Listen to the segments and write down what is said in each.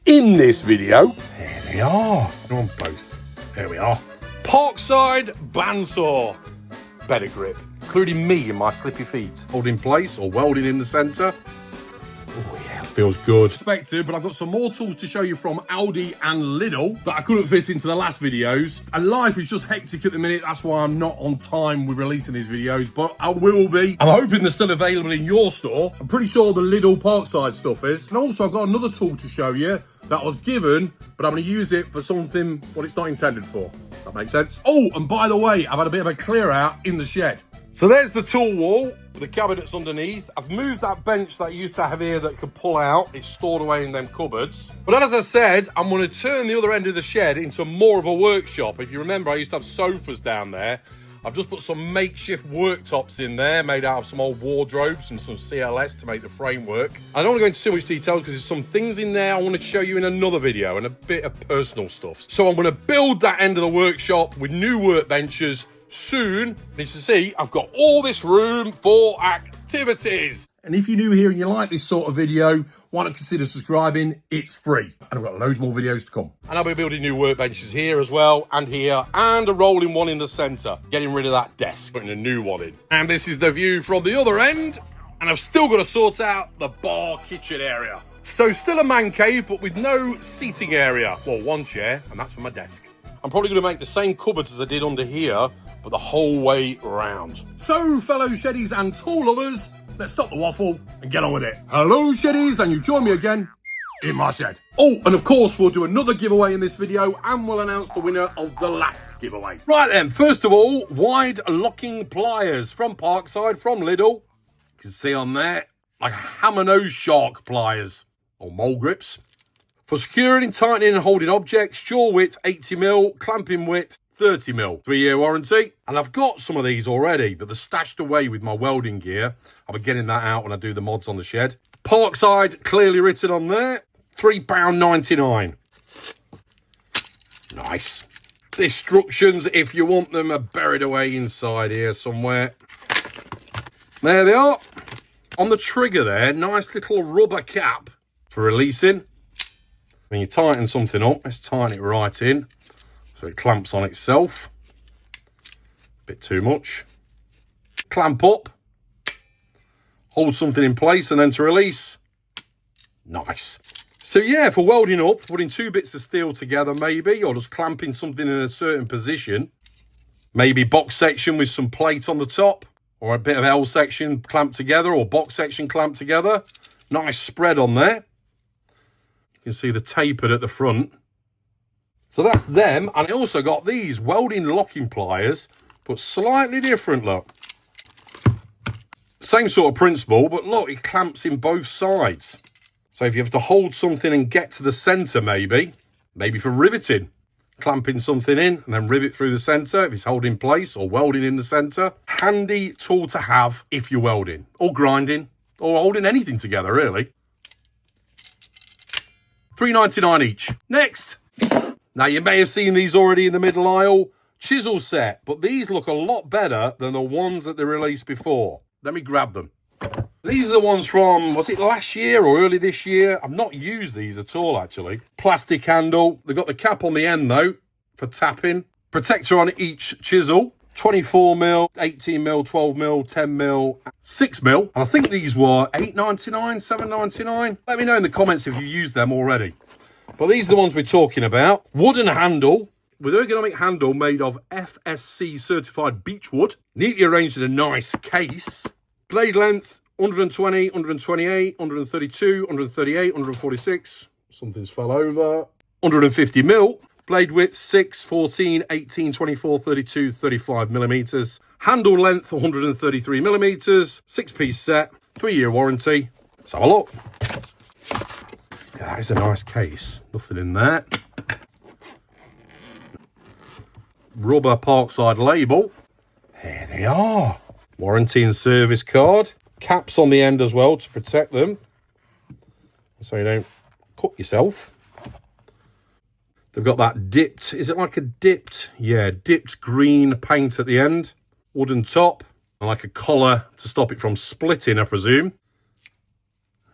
In this video, There they are. They're on both. There we are. Parkside bandsaw. Better grip, including me and my slippy feet. Hold in place or welding in the centre. Oh yeah, feels good. Expected, but I've got some more tools to show you from Aldi and Lidl that I couldn't fit into the last videos. And life is just hectic at the minute. That's why I'm not on time with releasing these videos, but I will be. I'm hoping they're still available in your store. I'm pretty sure the Lidl Parkside stuff is. And also I've got another tool to show you that I was given, but I'm going to use it for something what it's not intended for. That makes sense. Oh, and by the way, I've had a bit of a clear out in the shed. So there's the tool wall with the cabinets underneath. I've moved that bench that I used to have here that could pull out. It's stored away in them cupboards. But as I said, I'm going to turn the other end of the shed into more of a workshop. If you remember, I used to have sofas down there. I've just put some makeshift worktops in there, made out of some old wardrobes and some CLS to make the framework. I don't want to go into too much detail because there's some things in there I want to show you in another video and a bit of personal stuff. So I'm going to build that end of the workshop with new workbenches soon. Need to see, I've got all this room for activities. And if you're new here and you like this sort of video, why not consider subscribing? It's free. And I've got loads more videos to come. And I'll be building new workbenches here as well, and here, and a rolling one in the centre. Getting rid of that desk, putting a new one in. And this is the view from the other end. And I've still got to sort out the bar kitchen area. So still a man cave, but with no seating area. Well, one chair, and that's for my desk. I'm probably going to make the same cupboards as I did under here, but the whole way round. So, fellow sheddies and tool lovers, let's stop the waffle and get on with it. Hello, sheddies, and you join me again in my shed. Oh, and of course, we'll do another giveaway in this video, and we'll announce the winner of the last giveaway. Right then, first of all, wide locking pliers from Parkside, from Lidl. You can see on there, like hammer nose shark pliers, or mole grips. For securing, tightening and holding objects, jaw width 80mm, clamping width 30mm, 3-year warranty. And I've got some of these already, but they're stashed away with my welding gear. I'll be getting that out when I do the mods on the shed. Parkside, clearly written on there, £3.99. Nice. The instructions, if you want them, are buried away inside here somewhere. There they are. On the trigger there, nice little rubber cap for releasing. When you tighten something up, let's tighten it right in so it clamps on itself. Bit too much. Clamp up, hold something in place, and then to release. Nice. So yeah, for welding up, putting two bits of steel together maybe, or just clamping something in a certain position. Maybe box section with some plate on the top, or a bit of L section clamped together, or box section clamped together. Nice spread on there. You can see the tapered at the front. So that's them. And I also got these welding locking pliers, but slightly different, look. Same sort of principle, but look, it clamps in both sides. So if you have to hold something and get to the centre maybe for riveting, clamping something in and then rivet through the centre if it's holding place, or welding in the centre. Handy tool to have if you're welding or grinding or holding anything together really. $3.99 each. Next. Now, you may have seen these already in the middle aisle. Chisel set, but these look a lot better than the ones that they released before. Let me grab them. These are the ones from, was it last year or early this year? I've not used these at all, actually. Plastic handle. They've got the cap on the end, though, for tapping. Protector on each chisel. 24mm, 18mm, 12mm, 10mm, 6mm. And I think these were $8.99, $7.99. Let me know in the comments if you've used them already. But these are the ones we're talking about. Wooden handle with ergonomic handle made of FSC certified beechwood. Neatly arranged in a nice case. Blade length 120, 128, 132, 138, 146. Something's fell over. 150mm. Blade width 6, 14, 18, 24, 32, 35 millimeters. Handle length 133 millimeters. 6-piece set. 3-year warranty. Let's have a look. Yeah, that is a nice case. Nothing in there. Rubber Parkside label. There they are. Warranty and service card. Caps on the end as well to protect them, so you don't cut yourself. They've got that dipped, is it like a dipped? Yeah, dipped green paint at the end. Wooden top, and like a collar to stop it from splitting, I presume.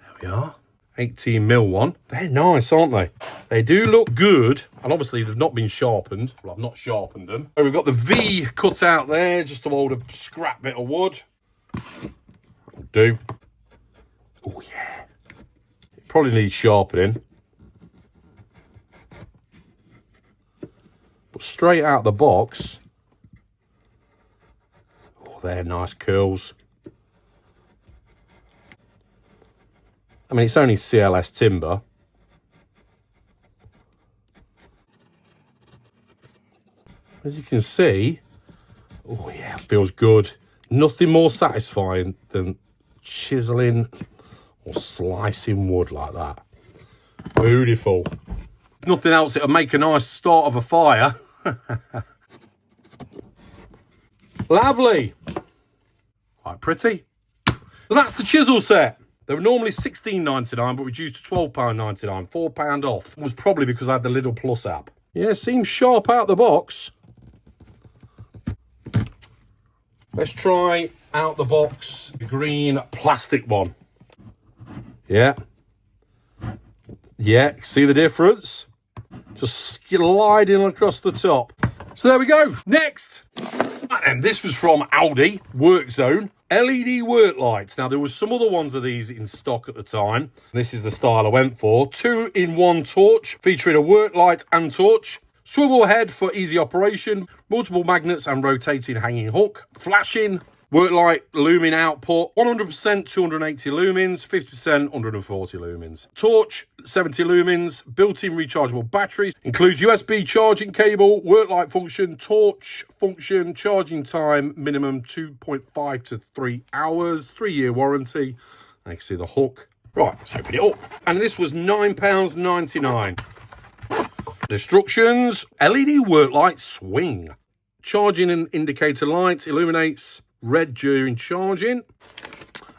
There we are. 18mm one. They're nice, aren't they? They do look good, and obviously they've not been sharpened. Well, I've not sharpened them. So we've got the V cut out there, just to hold a scrap bit of wood. That'll do. Oh yeah. It probably needs sharpening. But straight out the box, oh, they're nice curls. I mean, it's only CLS timber. As you can see, oh yeah, feels good. Nothing more satisfying than chiseling or slicing wood like that. Beautiful. Nothing else, it'll make a nice start of a fire. Lovely. Quite pretty. So that's the chisel set. They were normally $16.99, but reduced to £12.99, £4 off. It was probably because I had the Lidl Plus app. Yeah, seems sharp out the box. Let's try out the box the green plastic one. Yeah. Yeah, see the difference? Just sliding across the top. So there we go. Next. And this was from Aldi, Work Zone. LED work lights. Now, there was some other ones of these in stock at the time. This is the style I went for. 2-in-1 torch, featuring a work light and torch. Swivel head for easy operation. Multiple magnets and rotating hanging hook. Flashing. Work light lumen output, 100% 280 lumens, 50% 140 lumens. Torch, 70 lumens, built-in rechargeable batteries, includes USB charging cable, work light function, torch function, charging time, minimum 2.5 to 3 hours, 3-year warranty. You can see the hook. Right, let's open it up. And this was £9.99. Instructions, LED work light swing. Charging and indicator light, illuminates red during charging.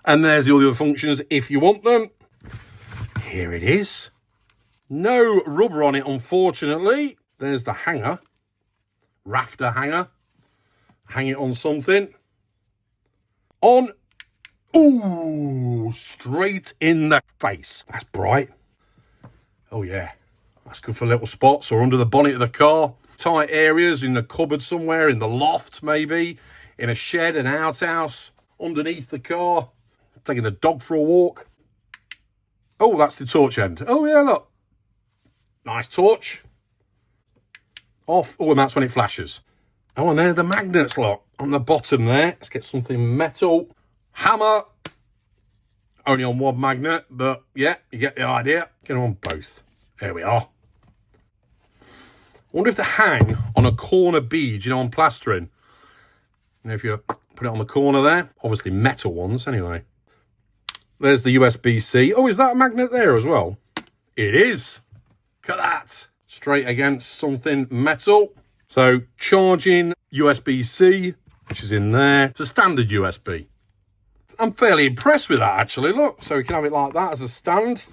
And there's all the other functions if you want them. Here it is. No rubber on it, unfortunately. There's the hanger. Rafter hanger. Hang it on something. On. Ooh, straight in the face. That's bright. Oh, yeah. That's good for little spots or under the bonnet of the car. Tight areas, in the cupboard somewhere, in the loft maybe. In a shed, an outhouse, underneath the car, taking the dog for a walk. Oh, that's the torch end. Oh, yeah, look. Nice torch. Off. Oh, and that's when it flashes. Oh, and there are the magnets, look, on the bottom there. Let's get something metal. Hammer. Only on one magnet, but yeah, you get the idea. Get them on both. There we are. I wonder if they hang on a corner bead, you know, on plastering. And if you put it on the corner there, obviously metal ones anyway. There's the USB-C. Oh, is that a magnet there as well? It is. Look at that. Straight against something metal. So charging USB-C, which is in there. It's a standard USB. I'm fairly impressed with that, actually. Look, so we can have it like that as a stand.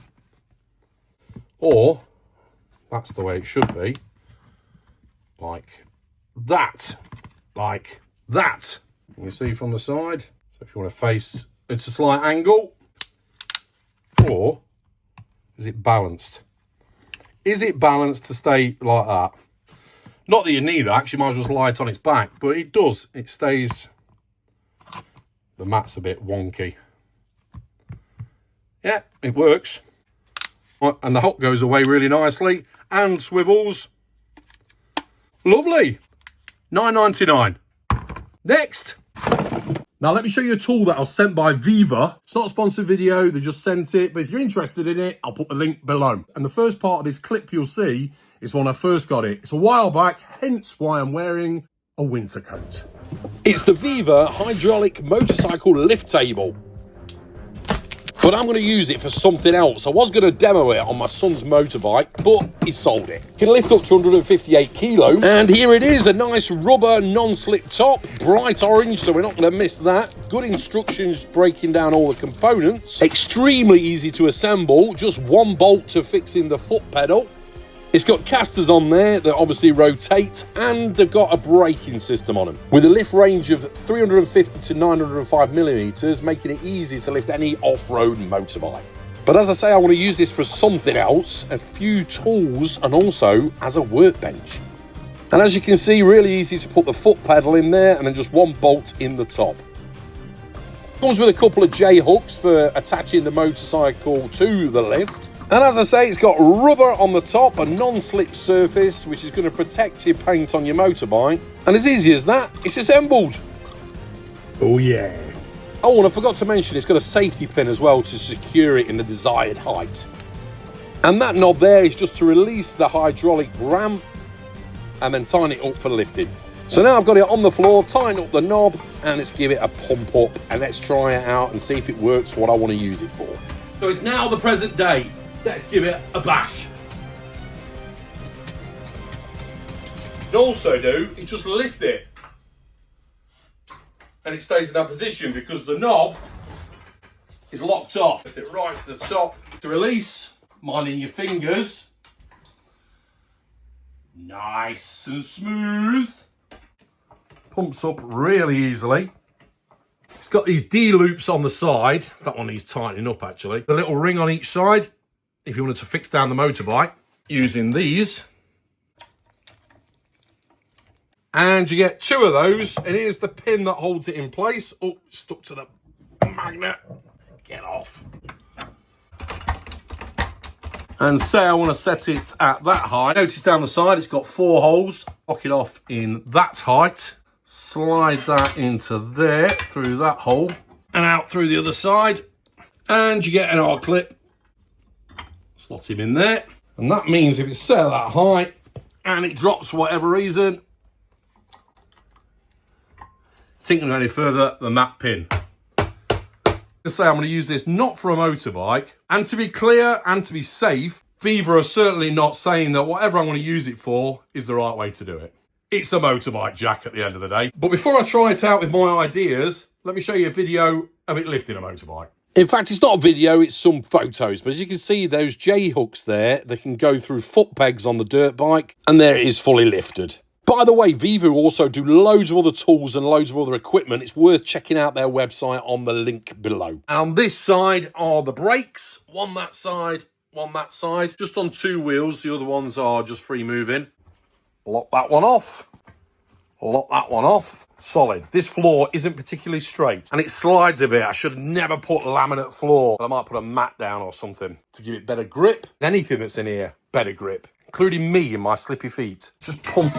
Or, that's the way it should be. Like that. Like that. You can see from the side. So if you want to face, it's a slight angle. Or is it balanced? Is it balanced to stay like that? Not that you need that, actually, you might as well just lie it on its back, but it does. It stays. The mat's a bit wonky. Yeah, it works. And the hook goes away really nicely and swivels. Lovely. $9.99. Next. Now let me show you a tool that I was sent by Viva. It's not a sponsored video, they just sent it, but if you're interested in it, I'll put the link below. And the first part of this clip you'll see is when I first got it. It's a while back, hence why I'm wearing a winter coat. It's the Viva hydraulic motorcycle lift table. But I'm going to use it for something else. I was going to demo it on my son's motorbike, but he sold it. Can lift up to 158 kilos. And here it is, a nice rubber non-slip top, bright orange, so we're not going to miss that. Good instructions breaking down all the components. Extremely easy to assemble, just one bolt to fix in the foot pedal. It's got casters on there that obviously rotate, and they've got a braking system on them. With a lift range of 350 to 905 millimeters, making it easy to lift any off-road motorbike. But as I say, I want to use this for something else, a few tools, and also as a workbench. And as you can see, really easy to put the foot pedal in there and then just one bolt in the top. Comes with a couple of J-hooks for attaching the motorcycle to the lift. And as I say, it's got rubber on the top, a non-slip surface, which is going to protect your paint on your motorbike. And as easy as that, it's assembled. Oh yeah. Oh, and I forgot to mention, it's got a safety pin as well to secure it in the desired height. And that knob there is just to release the hydraulic ram and then tighten it up for lifting. So now I've got it on the floor, tighten up the knob, and let's give it a pump up and let's try it out and see if it works for what I want to use it for. So it's now the present day. Let's give it a bash. What you can also do is just lift it. And it stays in that position because the knob is locked off. Lift it right to the top to release, minding your fingers. Nice and smooth. Pumps up really easily. It's got these D-loops on the side. That one needs tightening up actually. The little ring on each side, if you wanted to fix down the motorbike, using these. And you get two of those, and here's the pin that holds it in place. Oh, stuck to the magnet. Get off. And say I want to set it at that height. Notice down the side it's got 4 holes. Lock it off in that height. Slide that into there, through that hole, and out through the other side. And you get an R-clip. Slot him in there. And that means if it's set at that height, and it drops for whatever reason, tinkering any further than that pin. To say I'm going to use this not for a motorbike, and to be clear and to be safe, Viva are certainly not saying that whatever I'm going to use it for is the right way to do it. It's a motorbike jack at the end of the day. But before I try it out with my ideas, let me show you a video of it lifting a motorbike. In fact, it's not a video, it's some photos. But as you can see, those J-hooks there, they can go through foot pegs on the dirt bike, and there it is fully lifted. By the way, Viva also do loads of other tools and loads of other equipment. It's worth checking out their website on the link below. On this side are the brakes. One that side, one that side. Just on 2 wheels. The other ones are just free moving. Lock that one off. Lock that one off. Solid. This floor isn't particularly straight and it slides a bit. I should never put laminate floor. I might put a mat down or something to give it better grip. Anything that's in here, better grip. Including me and my slippy feet. Just pump.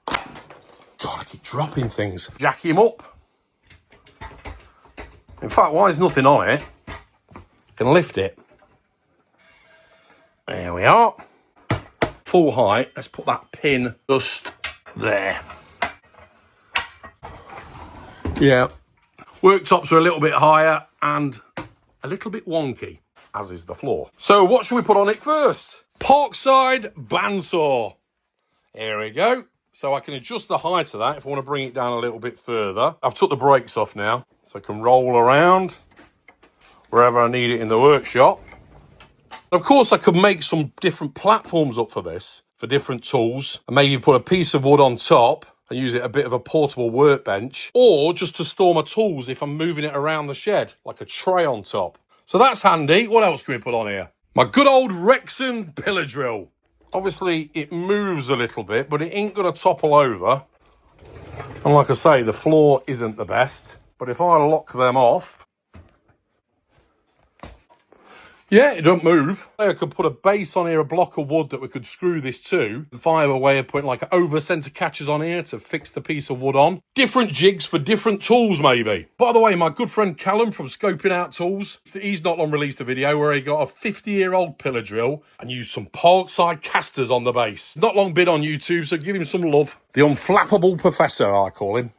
God, I keep dropping things. Jack him up. In fact, while there's nothing on it, I can lift it. There we are. Full height. Let's put that pin just there. Yeah. Worktops are a little bit higher and a little bit wonky, as is the floor. So what should we put on it first? Parkside bandsaw. Here we go. So I can adjust the height of that if I want to bring it down a little bit further. I've took the brakes off now, so I can roll around wherever I need it in the workshop. Of course, I could make some different platforms up for this, for different tools, and maybe put a piece of wood on top and use it a bit of a portable workbench, or just to store my tools if I'm moving it around the shed, like a tray on top. So that's handy. What else can we put on here? My good old Rexon pillar drill. Obviously, it moves a little bit, but it ain't going to topple over. And like I say, the floor isn't the best. But if I lock them off, yeah, it don't move. I could put a base on here, a block of wood that we could screw this to. And find a way of putting like over centre catches on here to fix the piece of wood on. Different jigs for different tools, maybe. By the way, my good friend Callum from Scoping Out Tools, he's not long released a video where he got a 50-year-old pillar drill and used some Parkside casters on the base. Not long been on YouTube, so give him some love. The unflappable professor, I call him.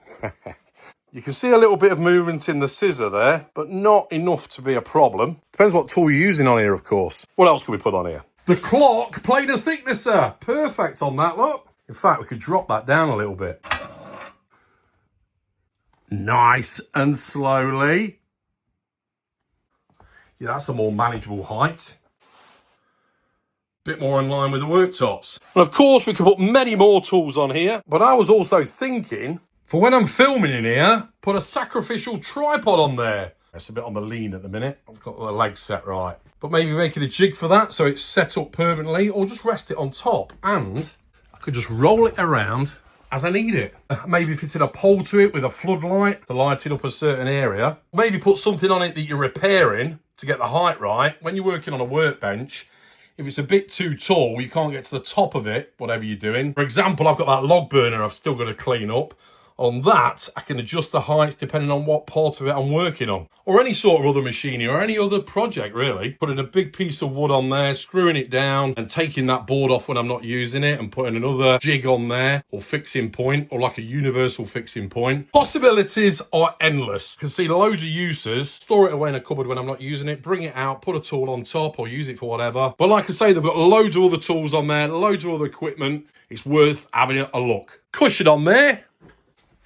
You can see a little bit of movement in the scissor there, but not enough to be a problem. Depends what tool you're using on here, of course. What else can we put on here? The clock planer thicknesser. Perfect on that, look. In fact, we could drop that down a little bit. Nice and slowly. Yeah, that's a more manageable height. Bit more in line with the worktops. And of course, we could put many more tools on here, but I was also thinking, for when I'm filming in here, put a sacrificial tripod on there. It's a bit on the lean at the minute. I've got the legs set right. But maybe making a jig for that so it's set up permanently, or just rest it on top. And I could just roll it around as I need it. Maybe fitting a pole to it with a floodlight to light it up a certain area. Maybe put something on it that you're repairing to get the height right. When you're working on a workbench, if it's a bit too tall, you can't get to the top of it, whatever you're doing. For example, I've got that log burner I've still got to clean up. On that, I can adjust the heights depending on what part of it I'm working on. Or any sort of other machinery or any other project, really. Putting a big piece of wood on there, screwing it down and taking that board off when I'm not using it and putting another jig on there or fixing point or like a universal fixing point. Possibilities are endless. You can see loads of uses. Store it away in a cupboard when I'm not using it, bring it out, put a tool on top or use it for whatever. But like I say, they've got loads of other tools on there, loads of other equipment. It's worth having a look. Cushion on there.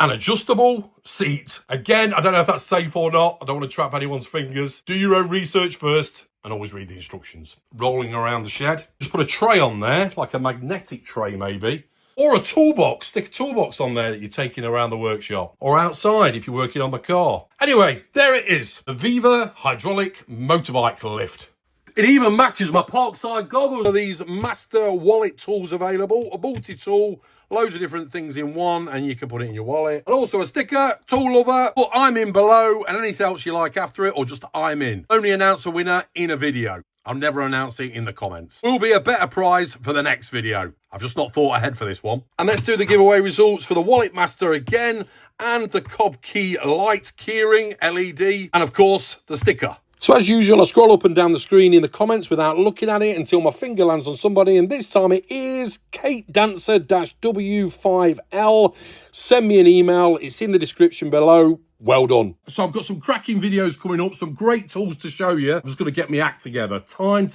An adjustable seat. Again, I don't know if that's safe or not. I don't want to trap anyone's fingers. Do your own research first and always read the instructions. Rolling around the shed. Just put a tray on there, like a magnetic tray maybe. Or a toolbox. Stick a toolbox on there that you're taking around the workshop. Or outside if you're working on the car. Anyway, there it is. The Viva hydraulic motorbike lift. It even matches my Parkside goggles. These master wallet tools available. A multi-tool. Loads of different things in one, and you can put it in your wallet. And also a sticker, tool lover, put I'm in below, and anything else you like after it, or just I'm in. Only announce a winner in a video. I'll never announce it in the comments. Will be a better prize for the next video. I've just not thought ahead for this one. And let's do the giveaway results for the Wallet Master again, and the Cob Key light keyring LED, and of course, the sticker. So as usual, I scroll up and down the screen in the comments without looking at it until my finger lands on somebody. And this time it is Kate Dancer-W5L. Send me an email. It's in the description below. Well done. So I've got some cracking videos coming up, some great tools to show you. I'm just going to get my act together. Time,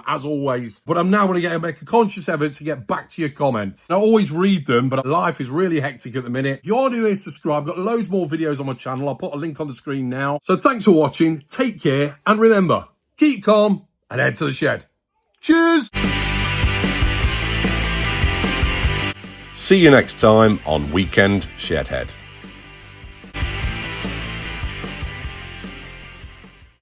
as always. But I'm now going to make a conscious effort to get back to your comments. I always read them, but life is really hectic at the minute. If you're new here, subscribe. I've got loads more videos on my channel. I'll put a link on the screen now. So thanks for watching. Take care. And remember, keep calm and head to the shed. Cheers. See you next time on Weekend Shedhead.